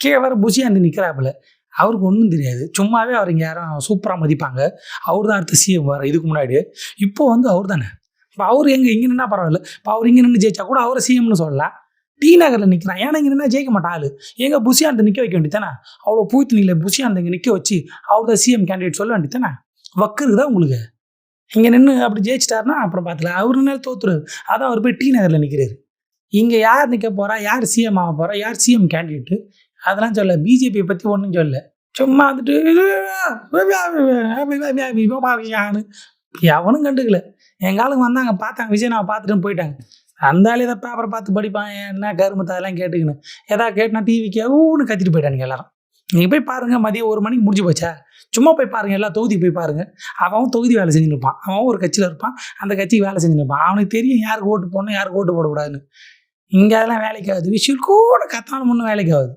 கீழே வேறு புஷியாண்டி நிற்கிறாப்புல. அவருக்கு ஒன்றும் தெரியாது. சும்மாவே அவர் இங்கே யாரும் சூப்பராக மதிப்பாங்க. அவர் தான் அடுத்த சிஎம் வர இதுக்கு முன்னாடி. இப்போ வந்து அவர் தானே. இப்போ அவர் இங்கே நின்னா பரவாயில்ல. இப்போ அவர் இங்கே நின்று ஜெயிச்சா கூட அவரை சிஎம்னு சொல்லலாம். டி நகரில் நிற்கிறான். ஏன்னா இங்கே நின்னா ஜெயிக்க மாட்டா ஆள். எங்கே புஷியாண்டி நிற்க வைக்க வேண்டியதானே. அவ்வளோ பூத்தினியில் புஷியாண்டி இங்கே நிற்க வச்சு அவர் தான் சிஎம் கேண்டிடேட் சொல்ல வேண்டியதானே. வக்கு தான் உங்களுக்கு. இங்கே நின்று அப்படி ஜெயிச்சிட்டாருன்னா அப்புறம் பார்த்துக்கலாம். அவர் நின்று தோத்துறாரு. அதான் அவர் போய் டி நகரில் நிற்கிறாரு. இங்கே யார் நிற்க போகிறா, யார் சிஎம் ஆக போகிறா, யார் சிஎம் கேண்டிடேட்டு அதெல்லாம் சொல்ல. பிஜேபியை பற்றி ஒன்றும் சொல்ல. சும்மா வந்துட்டு எவனும் கண்டுக்கல. எங்கள் ஆளுங்க வந்தாங்க, பார்த்தாங்க, விஜய் நான் பார்த்துட்டு போயிட்டாங்க. அந்த ஆள் இதை பேப்பரை பார்த்து படிப்பான். என்ன கருமத்தை அதெல்லாம் கேட்டுக்கணும். எதாவது கேட்டுனா டிவிக்கு ஊன்னு கத்திட்டு போயிட்டானுங்க எல்லாரும். நீங்கள் போய் பாருங்கள், மதியம் 1 மணிக்கு முடிஞ்சு போச்சா. சும்மா போய் பாருங்கள், எல்லா தொகுதிக்கு போய் பாருங்கள். அவன் தொகுதி வேலை செஞ்சுன்னு இருப்பான். அவன் ஒரு கட்சியில் இருப்பான், அந்த கட்சிக்கு வேலை செஞ்சுன்னு இருப்பான். அவனுக்கு தெரியும் யாருக்கு ஓட்டு போடணும், யாருக்கு ஓட்டு போடக்கூடாதுன்னு. இங்கே அதெல்லாம் வேலைக்கு ஆகுது. விஷயம் கூட கத்தாலும் ஒன்றும் வேலைக்கு ஆகுது.